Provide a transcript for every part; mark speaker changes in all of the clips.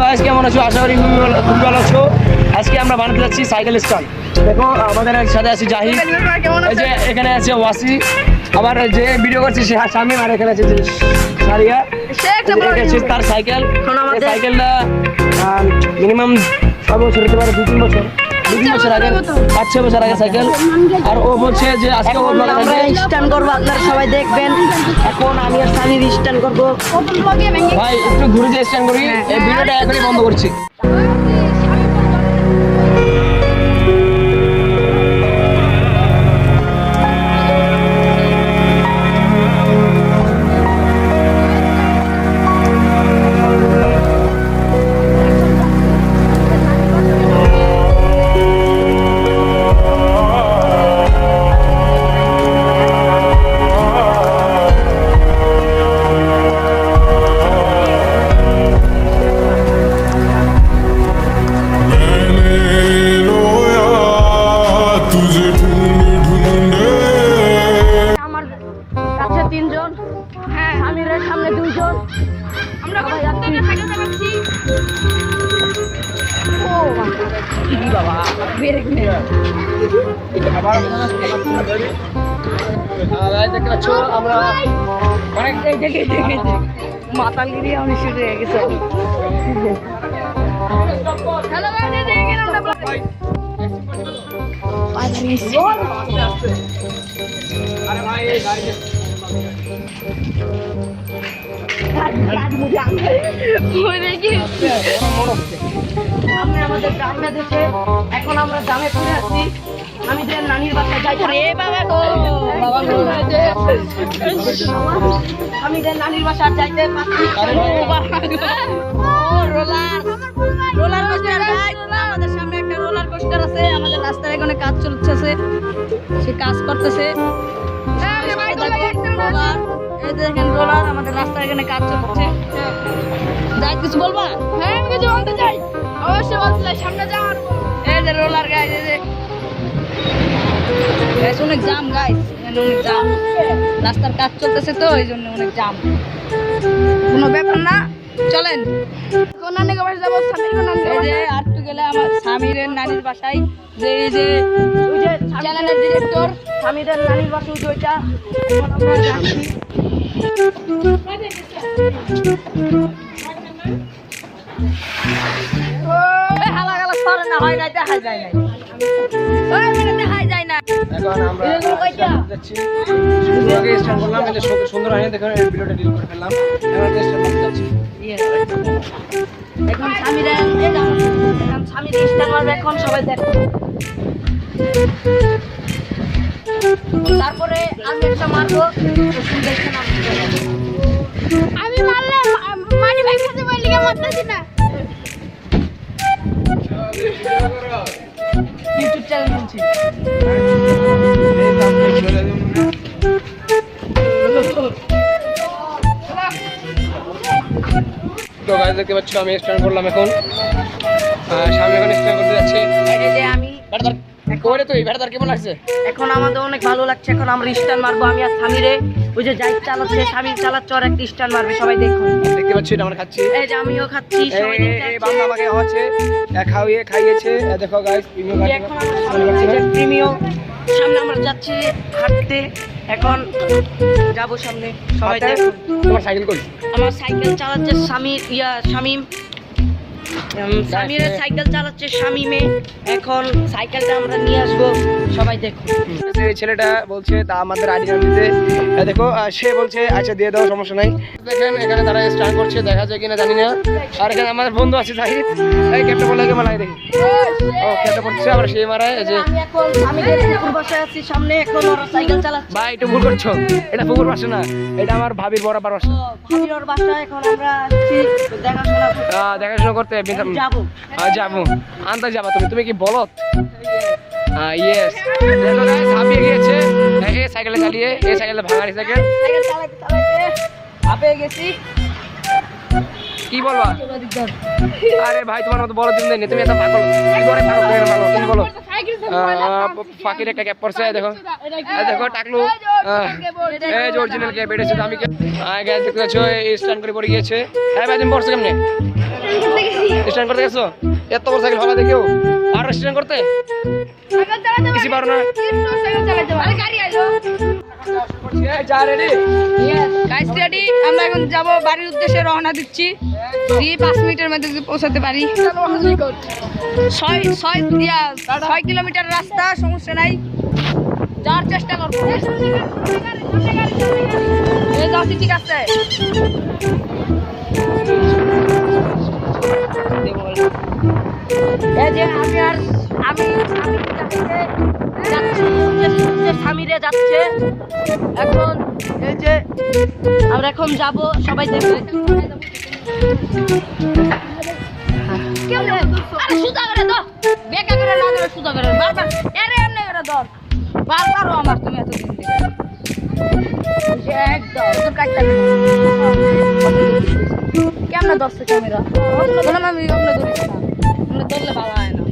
Speaker 1: Guys কেমন আছো? আশা করি খুব ভালো আছো। আজকে আমরা বানাতে যাচ্ছি সাইকেল স্ট্যান্ড। দেখো আমাদের সাথে আছে জাহিদ, এই যে এখানে আছে ওয়াসি, আবার যে ভিডিও করছে সে সামনে, আর এখানে আছে সারিয়া, তার সাইকেল। সাইকেলটা মিনিমাম 6 বছর হতে পারে, 2-3 বছর, 2-3 বছর আগে, 5-6 বছর আগে সাইকেল। আর ও বলছে যে আজকে ও ব্লগ
Speaker 2: আমরা স্ট্যান্ড করবো, আপনারা সবাই দেখবেন। এখন আমি আর সানি স্ট্যান্ড করবো।
Speaker 1: ভাই একটু ঘুরে যে স্ট্যান্ড করি, এই ভিডিওটা এখনই বন্ধ করছি।
Speaker 2: সামনে 2 জন, আমরা সাইকেল চালাচ্ছি। ও বাবা, ব্রেক নেই।
Speaker 1: দেখতে পাচ্ছ আমরা অনেক
Speaker 2: মাথা লিয়ে আমি শুরু হয়ে গেছে। হ্যালো গাইস, দেখেন আমরা
Speaker 1: আরে ভাই এই গাড়ি
Speaker 2: আমরা আমাদের গ্রামে দেখে এখন আমরা গ্রামে ফিরে আসছি। আমি যে নানির বাসায় যাই, আমি যে নানির বাসায় যাইতে পারছি। রোলার কোস্টার, আমাদের সামনে একটা রোলার কোস্টার আছে। আমাদের রাস্তার এখানে কাজ চলতেছে, সে কাজ করতেছে। এই দেখেন রোলার, আমাদের রাস্তার এখানে কাজ চলছে। যাই কিছু বলবা? হ্যাঁ আমি কিছু বলতে চাই, অবশ্যই বলতে চাই। সামনে যাওয়ার এই যে রোলার গাইস, এই যে গাইস অনেক জাম, গাইস অনেক জাম, রাস্তার কাজ চলতেছে তো এই জন্য অনেক জাম। কোনো ব্যাপার না, চলেন নানির বাসায় যাবো। এই যে আর একটু গেলে আমার স্বামীরের নানির বাসায়, যে এই যে ওই যে চ্যানেলের ডিরেক্টর স্বামীরের নানির বাসা ওইটা। এখন আমরা যাচ্ছি। হালা গালা সরে না, হয় না, দেখা যায় না, দেখা যায় না।
Speaker 1: এখন আমরা যাচ্ছি, স্ট্যান্ড করলাম, এটা সুন্দর হয়নি, দেখুন এই ভিডিওটা ডিলিট করে ফেললাম। এখন স্ট্যান্ড করতে যাচ্ছি।
Speaker 2: এখন স্বামীরা স্বামীর স্ট্যান্ড মারবে, এখন সবাই দেখো। তারপরে আমি একটা মারবো, আমি মারলে মানি ভাই সাথে বললি কে মারতেছি না। ইউটিউব চ্যানেল বলছি।
Speaker 1: তো গাইস দেখতে পাচ্ছ আমি স্ট্যান্ড করলাম, এখন সামনে এখন স্ট্যান্ড করতে যাচ্ছে।
Speaker 2: এই যে আমি
Speaker 1: কোরে তুই ভেড়াদার কেমন লাগছে?
Speaker 2: এখন আমাদের অনেক ভালো লাগছে। এখন আমরা স্ট্যান্ড মারবো, আমি আর স্বামীরে। ওই যে যাই চালাচ্ছে, স্বামী চালাচ্ছে, আর একটা স্ট্যান্ড মারবে, সবাই দেখুন।
Speaker 1: দেখতে পাচ্ছি এটা আমরা খাচ্ছি।
Speaker 2: এই যে আমিও খাচ্ছি, সবাই দেখতে
Speaker 1: এই বাবা আমাকে খাওয়াচ্ছে, খাইয়েছে। দেখো গাইস প্রিমিয়াম গাড়ি,
Speaker 2: এখন আমরা প্রিমিয়াম সামনে আমরা যাচ্ছি হাঁটতে। এখন যাবো সামনে, সবাই দেখুন।
Speaker 1: তোমার সাইকেল কই?
Speaker 2: আমার সাইকেল চালাচ্ছে শামীম, সামিরের সাইকেল চালাচ্ছে শামীমে। এখন সাইকেলটা আমরা নিয়ে আসবো, সবাই দেখুন।
Speaker 1: এই ছেলেটা বলছে তা আমাদের আইডি নাম দিতে, দেখো সে বলছে আচ্ছা দিয়ে দাও, সমস্যা নাই। দেখেন এখানে তারা স্টার্ট করছে, দেখা যায় কিনা জানি না। আর এখানে আমাদের বন্ধু আছে জাহিদ, এই ক্যাপটা বলে কেমন লাগে দেখি। ও ক্যাপটা পড়ছে, আবার সে মারায়। যে
Speaker 2: আমি এখন স্বামীদের পুকুর বাসায় আছি সামনে, এখন ওরা সাইকেল চালাচ্ছে।
Speaker 1: ভাই একটু ভুল করছো, এটা পুকুর বাসা না, এটা আমার ভাবির বরাবর বাসা।
Speaker 2: ভাবির ওর বাসায় এখন আমরা আসছি
Speaker 1: দেখাশোনা করতে।
Speaker 2: যাবো
Speaker 1: যাবো আনতে যাবা তুমি কি বলত? ইয়েস, দেখো গাইস হাঁপিয়ে গিয়েছে এই সাইকেলে চালিয়ে, এই সাইকেলে ভাঙারি সাইকেল
Speaker 2: চালাতে হাঁপিয়ে গেছি।
Speaker 1: কি বলবা? আরে ভাই তোমার মতো বড় দিন নেই, তুমি এত পাগল কি করে পাগল তুমি বলো। ফাকির একটা ক্যাপ পরছে, দেখো দেখো টাকলু, এই যে অরিজিনাল ক্যাপ, এটা আমি দেখতে পাচ্ছ এই স্ট্যান্ড করে পড়ে গিয়েছে। হ্যাঁ ভাই তুমি পড়ছো কেমনে? স্ট্যান্ড করতে গেছো? এত বড় সাইকেল ভালো দেখেও পারো স্ট্যান্ড করতে? কিছু পারো না? যা রেডি?
Speaker 2: গাইস রেডি, আমরা এখন যাব বাড়ির উদ্দেশ্যে রওনা দিচ্ছি। 5 মিনিটের মধ্যে যদি পৌঁছাতে পারি। 6 কিলোমিটার রাস্তা, সমস্যা নাই, যাওয়ার চেষ্টা করবো। এই যাচ্ছি, ঠিক আছে। এই যে আমি স্বামীরে যাচ্ছে এখন। এই যে আমরা এখন যাব, সবাই দেখবে। সুতা করে দাও, বেকা করে না ধরে সুতা করে বারবার এরে এমনি করে ধর, বারবারও আমার তুমি এতদিন একদম কেমন ধরছে ক্যামেরা? বললাম আমি অন্য ধরিস না, আমরা ধরলে ভালো হয় না।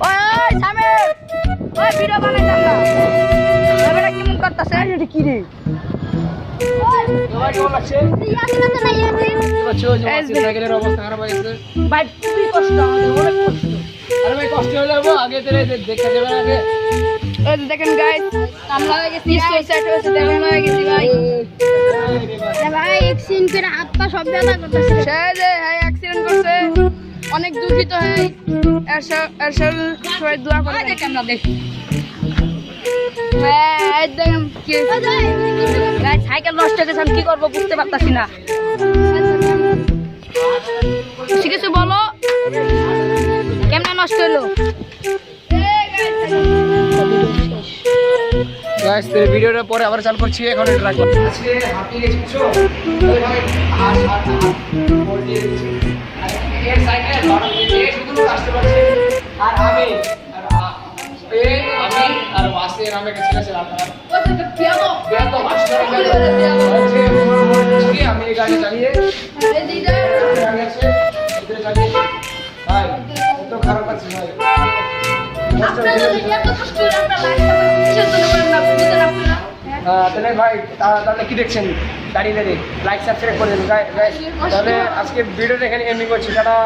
Speaker 2: ওই ওই সামনে ওই ভিডিও বানাইতাম না, ক্যামেরা কেমন করতেছে? এটা কি রে?
Speaker 1: ভাই কেমন লাগছে? সাইকেলের অবস্থা খারাপ হয়ে গেছে
Speaker 2: ভাই, খুবই কষ্ট, আমাদের অনেক কষ্ট।
Speaker 1: আরে ভাই কষ্ট হয়ে যাবো, আগে তেরে দেখা যাবে না আগে।
Speaker 2: এই যে দেখেন গাইস, কামলা হয়ে গেছি, সুইসাইড হয়েছে, দেখেন হয়ে গেছি ভাই।
Speaker 3: ভাই অ্যাক্সিডেন্ট করে হাত পা সব ব্যথা করতেছে।
Speaker 2: সে যে হ্যাঁ অ্যাক্সিডেন্ট করছে, অনেক দুঃখিত হই। এর সবাই দোয়া করে দেখেন, আমরা দেখি। হ্যাঁ এই দেখেন কি গাইস, সাইকেল নষ্ট হয়ে গেছে, আমি কি করবো বুঝতে পারতাছি না। ঠিক আছে বলো, কেমন নষ্ট হলো?
Speaker 1: গাইস এই ভিডিওটার পরে আবার চালু করছি, এখন এটা রাখবো। আজকে হাঁপিয়ে গেছি বুঝছো, তাহলে ভাই হাত বল দিয়ে দিচ্ছি। আর এর সাইকেল ধরো, এই শুধু আসতে পারছে। আর আমি আর ওয়াসি নামে একটা ছেলে ছিল আপনার, তো ভাষণ আমি এই গাড়ি চালিয়ে গাড়ি আছে ভিতরে চালিয়ে ভাই তো খারাপ আছে ভাই। তাহলে ভাই তাহলে কি দেখছেন, দাঁড়িয়ে দাঁড়িয়ে লাইক সাবস্ক্রাইব করে দেন। তাহলে আজকে ভিডিওটা এখানে এন্ডিং করছি। টাটা।